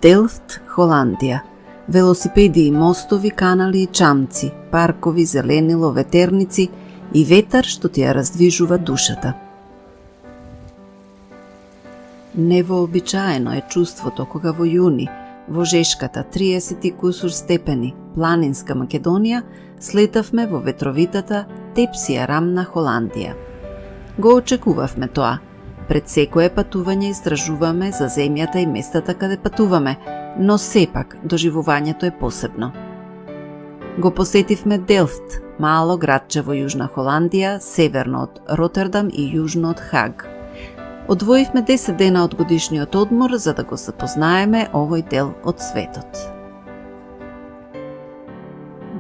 Делфт, Холандија. Велосипеди и мостови, канали и чамци, паркови, зеленило, ветерници и ветар што ти ја раздвижува душата. Невообичаено е чувството кога во јуни, во жешката 30 кусур степени, планинска Македонија, слетавме во ветровитата Тепсија рамна Холандија. Го очекувавме тоа. Пред секое патување истражуваме за земјата и местата каде патуваме, но сепак доживувањето е посебно. Го посетивме Делфт, мало градче во Јужна Холандија, северно од Ротердам и јужно од Хаг. Одвоивме 10 дена од годишниот одмор за да го запознаеме овој дел од светот.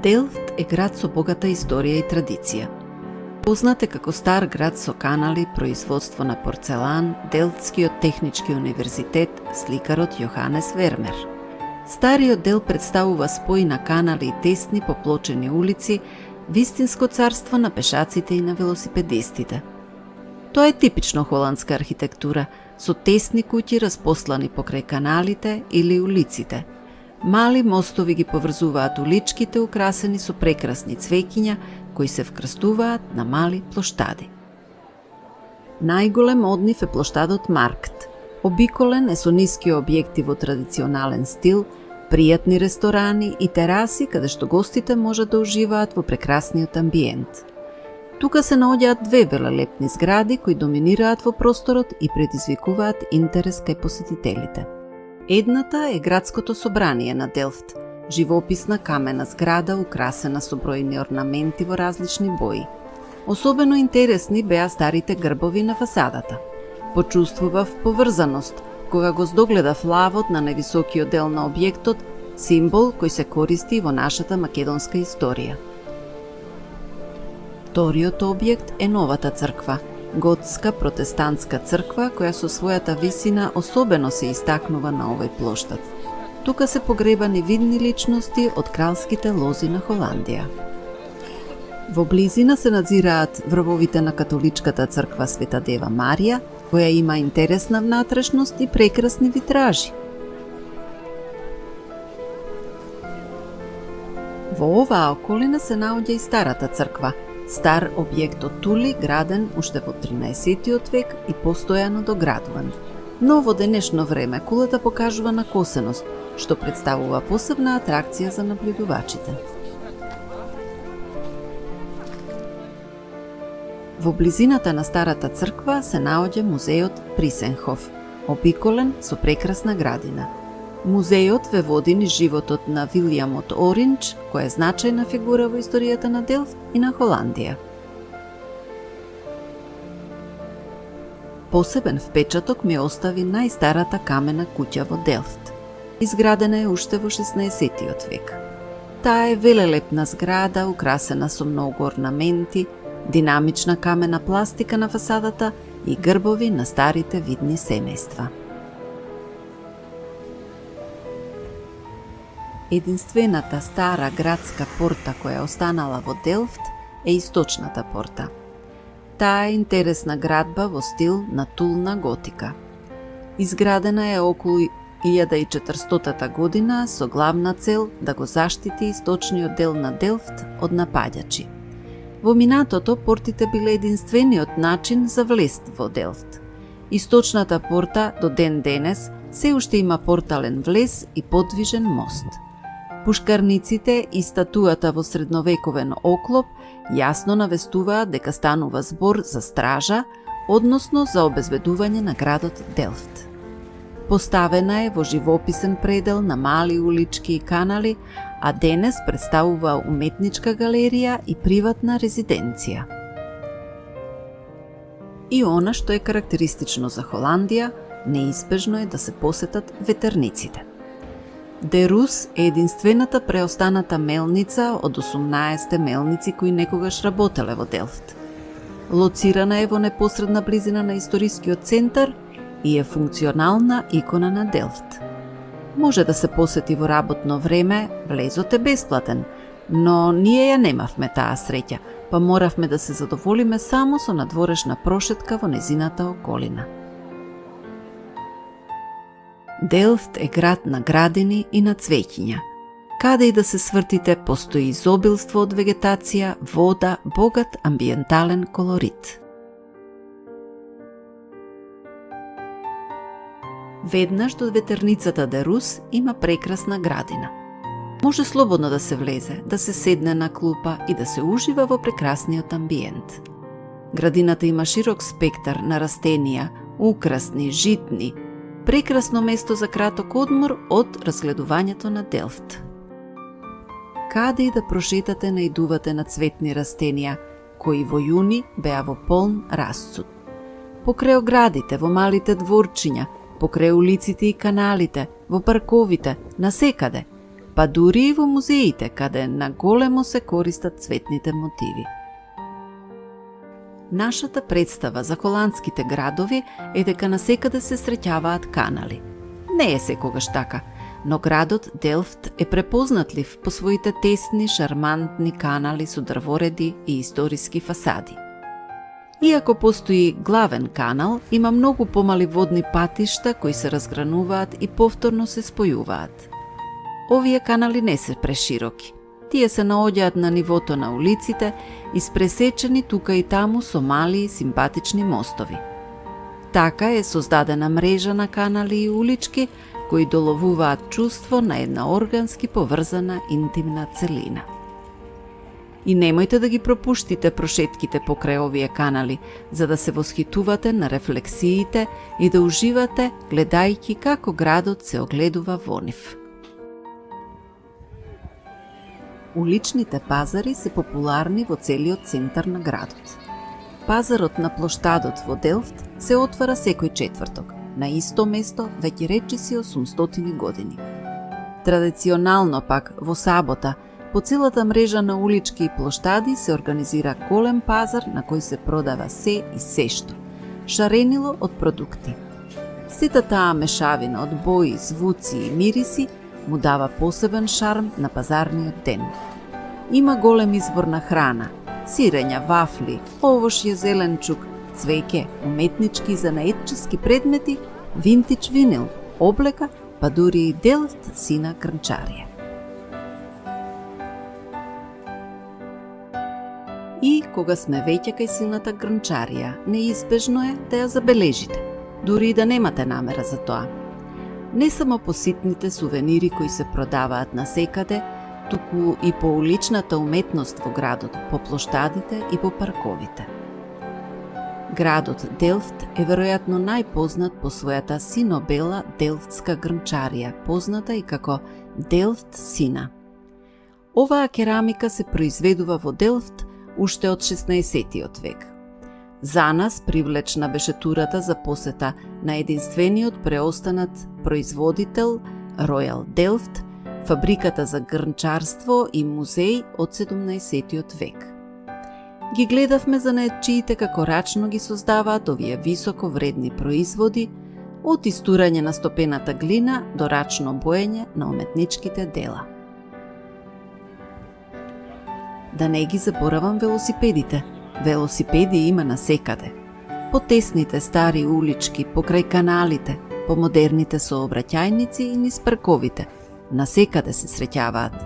Делфт е град со богата историја и традиција. Познат е како стар град со канали, производство на порцелан, Делфтскиот технички универзитет, сликарот Јоханес Вермер. Стариот дел представува спој на канали и тесни поплочени улици, вистинско царство на пешаците и на велосипедистите. Тоа е типично холандска архитектура, со тесни куќи распослани покрај каналите или улиците. Мали мостови ги поврзуваат уличките украсени со прекрасни цвеќиња кои се вкрстуваат на мали плоштади. Најголем од нив е плоштадот Маркт. Обиколен е со ниски објекти во традиционален стил, пријатни ресторани и тераси каде што гостите можат да уживаат во прекрасниот амбиент. Тука се наоѓаат две велелепни згради кои доминираат во просторот и предизвикуваат интерес кај посетителите. Едната е градското собрание на Делфт, живописна камена зграда украсена со бројни орнаменти во различни бои. Особено интересни беа старите грбови на фасадата. Почувствував поврзаност кога го здогледав лавот на невисокиот дел на објектот, символ кој се користи во нашата македонска историја. Вториот објект е новата црква, готска протестантска црква која со својата висина особено се истакнува на овој плоштад. Тука се погребани видни личности од кралските лози на Холандија. Во близина се надзираат врвовите на католичката црква Света Дева Марија, која има интересна внатрешност и прекрасни витражи. Во оваа околина се наоѓа и старата црква, стар објект од тули, граден уште во 13 век и постојано доградуван. Но во денешно време кулата покажува накосеност, што представува посебна атракција за наблюдувачите. Во близината на старата црква се наоѓа музеот Присенхоф, обиколен со прекрасна градина. Музеот ве води низ животот на Вилјам од Оринч, која е значајна фигура во историјата на Делфт и на Холандија. Посебен впечаток ми остави најстарата камена куќа во Делфт. Изградена е уште во 16 век. Таа е велелепна зграда, украсена со многу орнаменти, динамична камена пластика на фасадата и грбови на старите видни семејства. Единствената стара градска порта која останала во Делфт е источната порта. Таа е интересна градба во стил на тулна готика. Изградена е околу 1400 година со главна цел да го заштити источниот дел на Делфт од напаѓачи. Во минатото портите биле единствениот начин за влез во Делфт. Источната порта до ден денес се уште има портален влез и подвижен мост. Пушкарниците и статуата во средновековен оклоп јасно навестуваат дека станува збор за стража, односно за обезбедување на градот Делфт. Поставена е во живописен предел на мали улички и канали, а денес представува уметничка галерија и приватна резиденција. И она што е карактеристично за Холандија, неизбежно е да се посетат ветерниците. Де Рус е единствената преостаната мелница од 18 мелници кои некогаш работеле во Делфт. Лоцирана е во непосредна близина на историскиот центар и е функционална икона на Делфт. Може да се посети во работно време, влезот е бесплатен, но ние ја немавме таа среќа, па моравме да се задоволиме само со надворешна прошетка во незината околина. Делфт е град на градини и на цвеќиња. Каде и да се свртите, постои изобилство од вегетација, вода, богат амбиентален колорит. Веднаш до ветерницата де Рус има прекрасна градина. Може слободно да се влезе, да се седне на клупа и да се ужива во прекрасниот амбиент. Градината има широк спектар на растенија, украсни, житни, прекрасно место за краток одмор од разгледувањето на Делфт. Каде и да прошетате наидувате на цветни растенија, кои во јуни беа во полн расцут. Покрај оградите, во малите дворчиња, покрај улиците и каналите, во парковите, насекаде, па дури и во музеите, каде наголемо се користат цветните мотиви. Нашата представа за холандските градови е дека насекаде се среќаваат канали. Не е секогаш така, но градот Делфт е препознатлив по своите тесни, шармантни канали со дрвореди и историски фасади. Иако постои главен канал, има многу помали водни патишта кои се разгрануваат и повторно се спојуваат. Овие канали не се прешироки. Тие се наоѓаат на нивото на улиците, испресечени тука и таму со мали и симпатични мостови. Така е создадена мрежа на канали и улички кои доловуваат чувство на една органски поврзана интимна целина. И немојте да ги пропуштите прошетките покрај овие канали, за да се восхитувате на рефлексиите и да уживате гледајќи како градот се огледува во нив. Уличните пазари се популарни во целиот центар на градот. Пазарот на плоштадот во Делфт се отвара секој четврток, на исто место веќе речиси 800 години. Традиционално пак во сабота, по целата мрежа на улички и плоштади се организира голем пазар на кој се продава се и сешто, шаренило од продукти. Сета таа мешавина од бои, звуци и мириси му дава посебен шарм на пазарниот ден. Има голем избор на храна, сирења, вафли, овошје, зеленчук, цвеќе, уметнички и занаетчески предмети, винтидж винил, облека, па дури и Делфт сина грнчарија. И кога сме веќе кај силната грнчарија, неизбежно е да ја забележите, дури и да немате намера за тоа. Не само по ситните сувенири кои се продаваат насекаде, туку и по уличната уметност во градот, по плоштадите и по парковите. Градот Делфт е веројатно најпознат по својата сино-бела делфтска грнчарија, позната и како Делфт сина. Оваа керамика се произведува во Делфт уште од 16 век. За нас привлечна беше турата за посета на единствениот преостанат производител Ројал Делфт, фабриката за грнчарство и музеј од 17 век. Ги гледавме занаетчиите како рачно ги создаваат овие високо вредни производи, од истурање на стопената глина до рачно боење на уметничките дела. Да не ги заборавам велосипедите. Велосипеди има насекаде. По тесните стари улички, покрај каналите, по модерните сообраќајници и низ парковите, насекаде се среќаваат.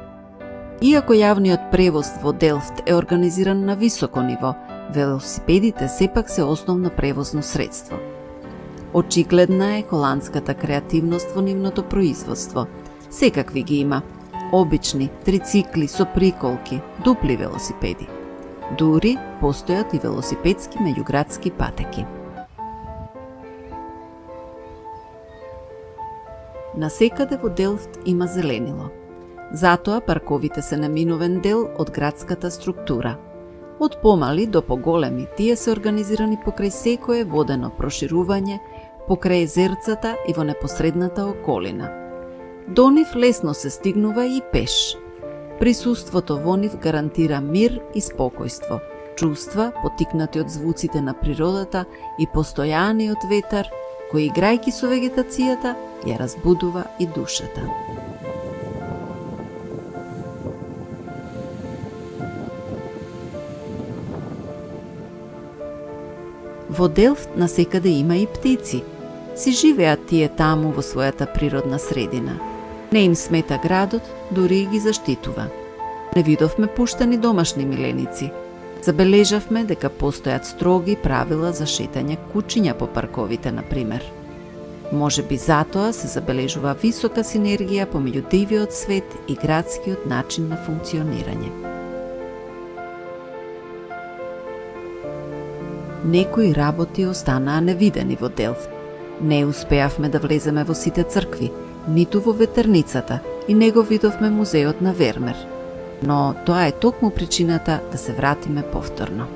Иако јавниот превоз во Делфт е организиран на високо ниво, велосипедите сепак се основно превозно средство. Очигледна е холандската креативност во нивното производство. Секакви ги има. Обични, трицикли со приколки, дупли велосипеди. Дури постојат и велосипедски меѓуградски патеки. Насекаде во Делфт има зеленило. Затоа парковите се неминувен дел од градската структура. Од помали до поголеми, тие се организирани покрај секое водено проширување, покрај езерцата и во непосредната околина. До нив лесно се стигнува и пеш. Присуството во нив гарантира мир и спокојство, чувства потикнати од звуците на природата и постојаниот ветар кој играјќи со вегетацијата ја разбудува и душата. Во Делфт насекаде има и птици. Си живеат тие таму во својата природна средина. Не им смета градот, дури и ги заштитува. Не видовме пуштани домашни миленици. Забележавме дека постојат строги правила за шетање кучиња по парковите, например. Може би затоа се забележува висока синергија помеѓу дивиот свет и градскиот начин на функционирање. Некои работи останаа невидени во Делфт. Не успеавме да влеземе во сите цркви, ниту во ветерницата и не го видовме музеот на Вермер. Но тоа е токму причината да се вратиме повторно.